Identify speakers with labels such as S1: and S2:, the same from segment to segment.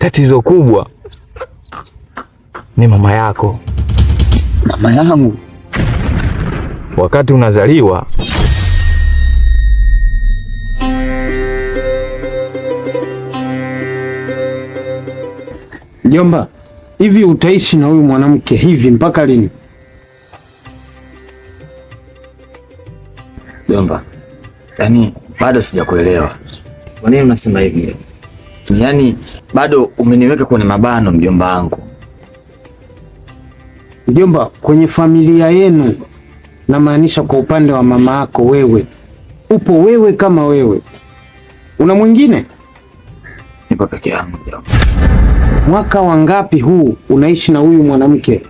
S1: tatizo kubwa ni mama yako.
S2: Mama yangu?
S1: Wakati unazaliwa
S3: mjomba, hivi utaishi na huyu mwanamke hivi mpaka lini?
S2: Mjomba, yaani bado sijakuelewa. Kwa nini unasema hivi? Yaani bado umeniweka kwenye mabano mjomba wangu.
S3: Mjomba, kwenye familia yenu, namaanisha kwa upande wa mama yako wewe, upo wewe kama wewe. Una mwingine?
S2: Nipo peke yangu mjomba.
S3: Mwaka wangapi huu unaishi na huyu mwanamke?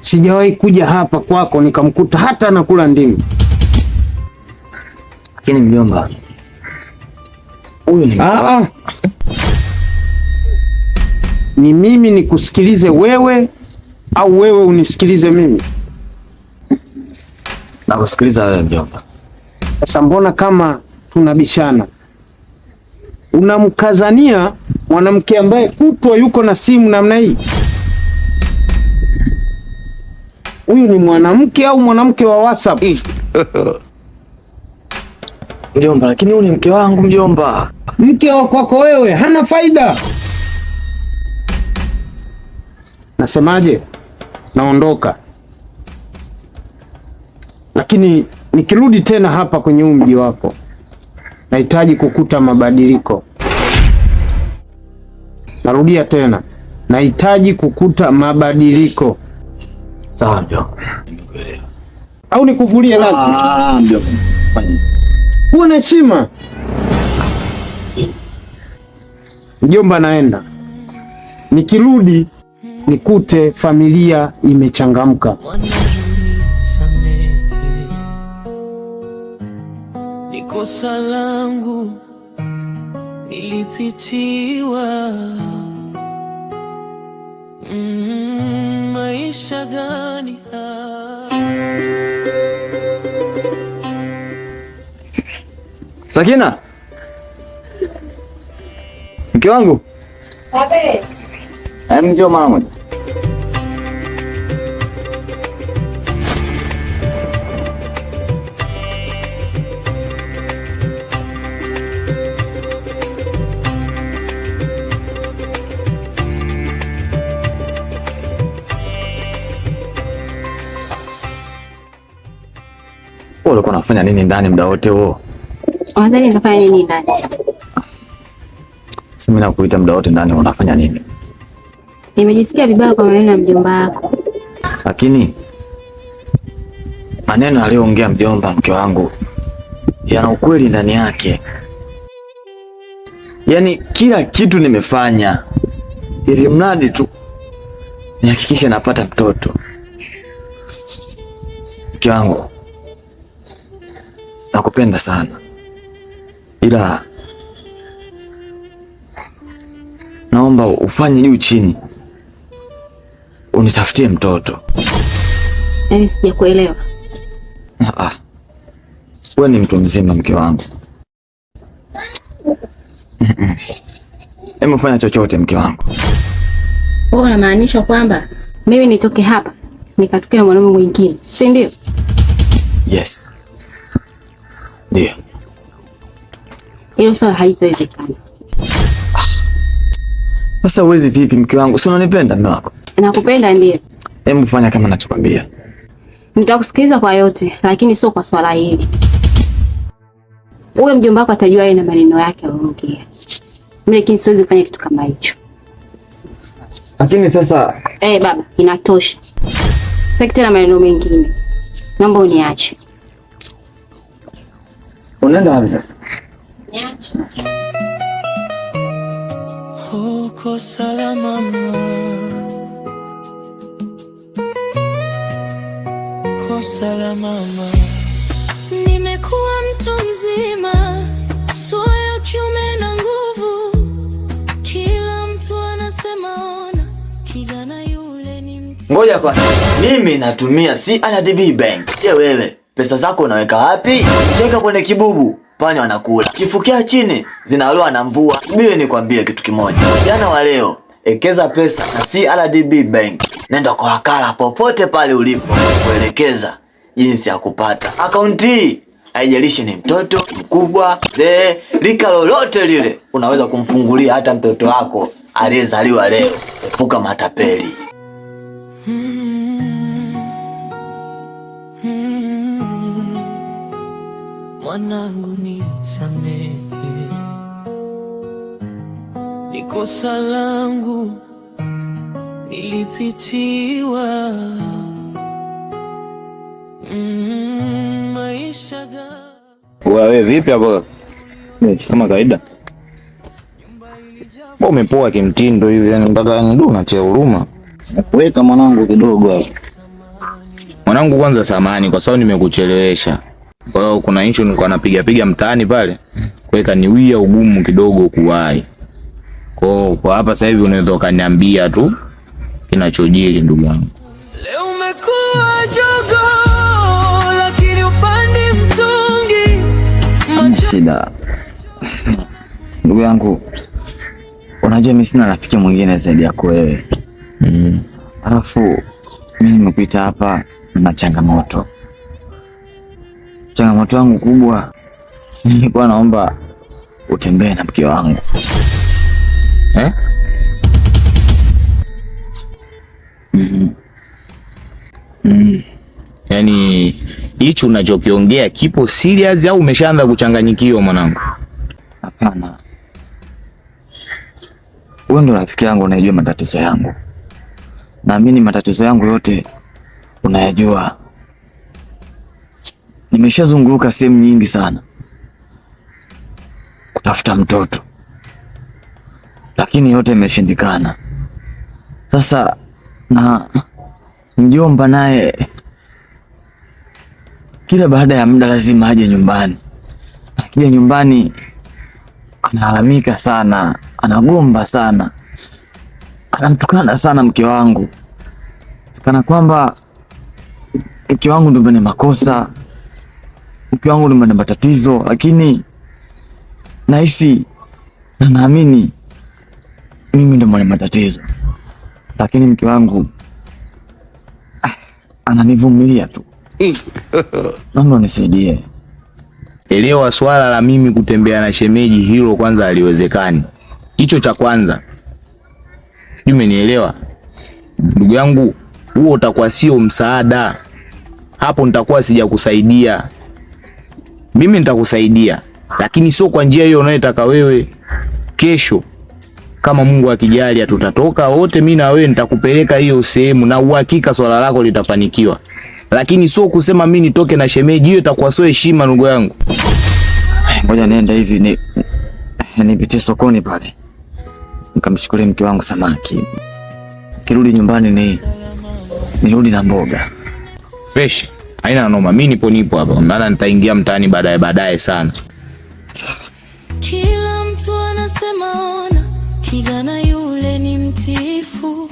S3: Sijawahi kuja hapa kwako nikamkuta hata anakula ndimu.
S2: Lakini mjomba, huyu ni
S3: ni mimi nikusikilize wewe au wewe unisikilize mimi?
S2: Nakusikiliza wewe mjomba.
S3: Sasa mbona kama tunabishana? Unamkazania mwanamke ambaye kutwa yuko na simu namna hii. Huyu ni mwanamke au mwanamke wa WhatsApp?
S2: Mjomba, lakini huyu ni mke wangu mjomba.
S3: Mke wa kwako wewe hana faida. Nasemaje? Naondoka, lakini nikirudi tena hapa kwenye mji wako nahitaji kukuta mabadiliko. Narudia tena, nahitaji kukuta mabadiliko.
S2: Sawa mjomba.
S3: Au nikuvulie lazi?
S2: Mjomba, usifanye.
S3: Uwe na heshima. Mjomba, naenda. Nikirudi nikute familia imechangamka.
S4: Ni kosa langu, nilipitiwa. Maisha gani haya?
S2: Sakina, mke wangu.
S5: Abe.
S2: Njoo mara moja. Ulikuwa unafanya nini ndani muda wote huo?
S5: Unadhani nitafanya nini ndani?
S2: Sasa mimi nakuita muda wote ndani, unafanya nini?
S5: Nimejisikia vibaya kwa maneno ya mjomba wako.
S2: Lakini maneno aliyoongea mjomba mke wangu yana ukweli ndani yake. Yaani kila kitu nimefanya ili mradi tu nihakikishe napata mtoto. Mke wangu, nakupenda sana, ila naomba ufanye juu chini unitafutie mtoto.
S5: Sijakuelewa.
S2: Wewe ni mtu mzima mke wangu. Hebu fanya chochote mke wangu.
S5: Wewe unamaanisha kwamba mimi nitoke hapa nikatoke na mwanaume mwingine, si ndio?
S2: Yes. Ndio.
S5: Hilo swala halitawezekana.
S2: Sasa uwezi vipi mke wangu? Si unanipenda mume wako?
S5: Nakupenda ndio.
S2: Hebu fanya kama nachokwambia.
S5: Nitakusikiliza kwa yote, lakini sio kwa swala hili. Uwe mjomba wako atajua yeye na maneno yake anaongea. Mimi lakini siwezi kufanya kitu kama hicho.
S2: Lakini sasa
S5: baba, inatosha. Sitaki tena maneno mengine. Naomba uniache.
S2: Unaenda wapi sasa?
S5: Niache.
S4: Uko salama mama. Uko salama mama. Nimekuwa mtu mzima, sio kiume na nguvu. Kila mtu anasema ona kijana yule ni mtu.
S2: Ngoja kwanza. Mimi natumia CRDB Bank. Je, wewe pesa zako unaweka wapi? Weka kwenye kibubu. panya wanakula. Kifukia chini zinaloa na mvua. Mimi nikwambie kitu kimoja. Jana wa leo ekeza pesa na CRDB Bank. Nenda kwa wakala popote pale ulipo kuelekeza jinsi ya kupata akaunti hii. Haijalishi ni mtoto mkubwa, mzee, rika lolote lile, unaweza kumfungulia hata mtoto wako aliyezaliwa leo. Epuka matapeli.
S4: Mwanangu nisamehe, ni kosa langu, nilipitiwa maisha gani.
S6: Wewe vipi hapo? Kama kawaida. Wewe umepoa kimtindo hivi, yani mpaka ndo unatia huruma. Weka mwanangu kidogo hapo. Mwanangu kwanza samani kwa sababu nimekuchelewesha. Kwa hiyo kuna issue nilikuwa napiga mtaani pale. Kuweka niwia ugumu kidogo kuwahi. Kwa hapa sasa hivi unaweza ukaniambia tu kinachojiri ndugu yangu.
S4: Leo umekuwa jogo lakini upandi mtungi.
S2: Shida. Ndugu yangu, unajua mimi sina rafiki mwingine zaidi yako wewe. Alafu mimi nimepita hapa na changamoto. Changamoto yangu kubwa, nilikuwa naomba utembee na mke wangu.
S6: Yaani hicho unachokiongea kipo serious au umeshaanza kuchanganyikiwa mwanangu?
S2: Hapana. Wewe ndo rafiki yangu, unajua matatizo yangu. Naamini matatizo yangu yote unayajua. Nimeshazunguka sehemu nyingi sana kutafuta mtoto, lakini yote imeshindikana. Sasa na mjomba naye kila baada ya muda lazima aje nyumbani. Akija nyumbani analalamika sana, anagomba sana, anamtukana sana mke wangu, kana kwamba mke wangu ndio mwenye makosa, mke wangu ndio mwenye matatizo. Lakini nahisi na naamini mimi ndio mwenye matatizo, lakini mke wangu ananivumilia tu. Naomba nisaidie.
S6: Elewa swala la mimi kutembea na shemeji, hilo kwanza haliwezekani. Hicho cha kwanza. Sijui umenielewa? Ndugu yangu, huo utakuwa sio msaada. Hapo nitakuwa sijakusaidia. Mimi nitakusaidia, lakini sio kwa njia hiyo unayotaka wewe. Kesho kama Mungu akijali tutatoka wote, mimi na wewe nitakupeleka hiyo sehemu na uhakika swala lako litafanikiwa. Lakini sio kusema mimi nitoke na shemeji, hiyo itakuwa sio heshima ndugu yangu.
S2: Ngoja nienda hivi nipitie sokoni pale nikamchukulie mke wangu samaki. Kirudi nyumbani nirudi na mboga
S6: fresh. Haina noma, mimi nipo hapa. Maana nitaingia mtaani baadaye sana.
S4: Kila mtu anasema ona kijana yule ni mtiifu,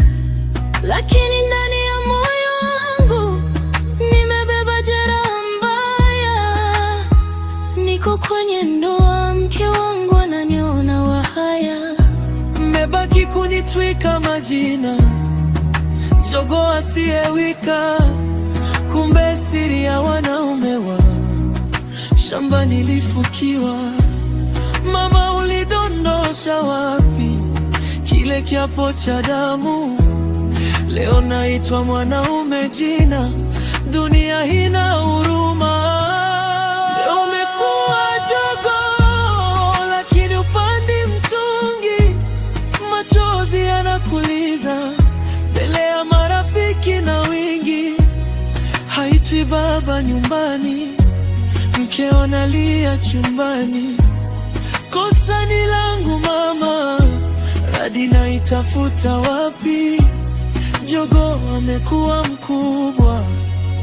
S4: lakini ndani ya moyo wangu nimebeba jeraha mbaya. Niko kwenye ndoa, mke wangu ananiona wahaya. Mmebaki kunitwika majina, jogoo asiyewika, kumbe siri ya wanaume wa shamba nilifukiwa. Mama, ulidondosha wapi kile kiapo cha damu? Leo naitwa mwanaume jina, dunia hina huruma. Leo umekuwa jogoo lakini upandi mtungi, machozi yanakuliza mbele ya marafiki na wingi. Haitwi baba nyumbani, mkeo analia chumbani. Kosa ni langu mama, radi naitafuta wapi? Jogoo amekuwa mkubwa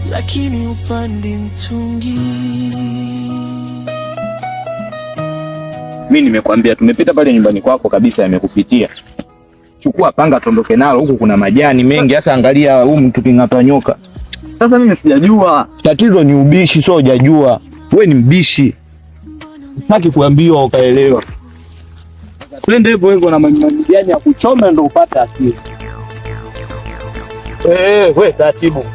S4: lakini upandi mtungi.
S6: Mimi nimekwambia tumepita pale nyumbani kwako kabisa, yamekupitia. Chukua panga tondoke nalo, huku kuna majani mengi. Sasa angalia mtu king'ata nyoka.
S2: Sasa mimi sijajua.
S6: Tatizo ni ubishi, sio hujajua. Wewe ni mbishi.
S1: Sitaki kuambiwa ukaelewa. Twende hivyo hivyo na majani ya kuchoma ndio upate asili. Wewe taratibu.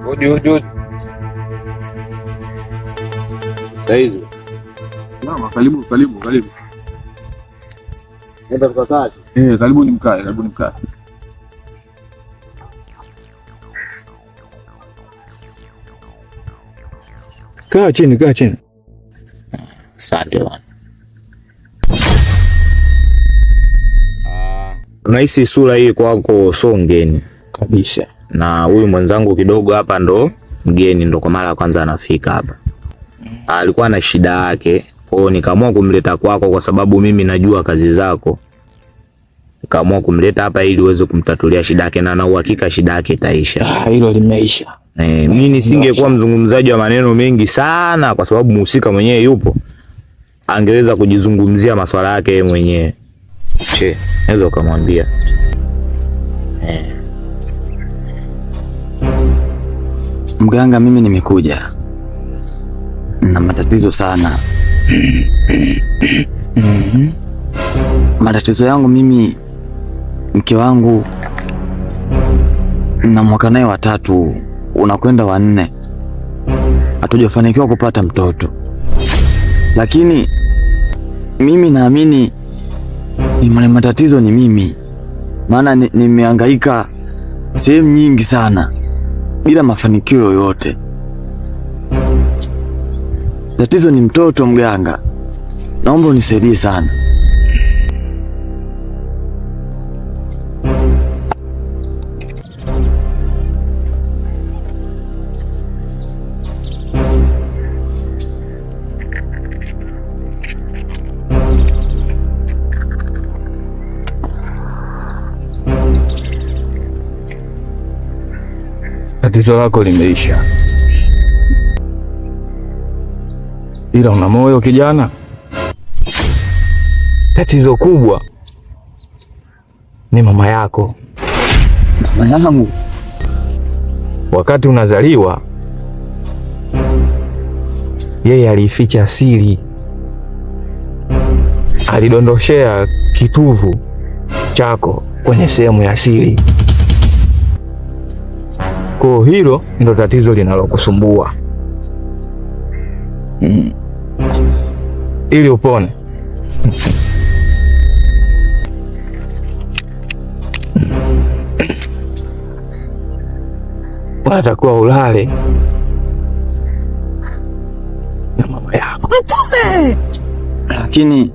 S1: Odi. Saizi. Mama, karibu. Nenda tukakaa. Karibu ni mkae. Kaa chini.
S6: Asante bwana. Unahisi sura hii kwako so ngeni
S1: kabisa.
S6: Na huyu mwenzangu kidogo hapa ndo mgeni, ndo kwa mara ya kwanza anafika hapa. Alikuwa na shida yake, kwa hiyo nikaamua kumleta kwako kwa sababu mimi najua kazi zako. Nikaamua kumleta hapa ili uweze kumtatulia shida yake, na uhakika shida yake itaisha.
S1: Hilo limeisha.
S6: Mimi nisingekuwa mzungumzaji wa maneno mengi sana kwa sababu mhusika mwenyewe yupo. Angeweza kujizungumzia masuala yake yeye mwenyewe. Naweza kumwambia.
S2: Mganga, mimi nimekuja na matatizo sana. Matatizo yangu mimi, mke wangu na mwaka naye wa 3 unakwenda wa 4, hatujafanikiwa kupata mtoto, lakini mimi naamini matatizo ni mimi, maana nimehangaika sehemu nyingi sana bila mafanikio yoyote. Tatizo ni mtoto. Mganga, naomba unisaidie sana.
S1: Tatizo lako limeisha, ila una moyo kijana. Tatizo kubwa ni mama yako.
S2: Mama yangu?
S1: Wakati unazaliwa yeye alificha siri, alidondoshea kitovu chako kwenye sehemu ya siri. Kwa hilo ndio tatizo linalokusumbua. Ili upone unatakiwa ulale na mama yako.
S2: Lakini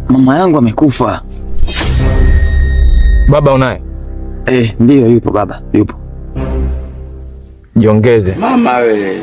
S2: mama yangu amekufa.
S1: Baba unaye?
S2: Ndiyo, yupo baba, yupo.
S1: Jiongeze.
S7: Mama we.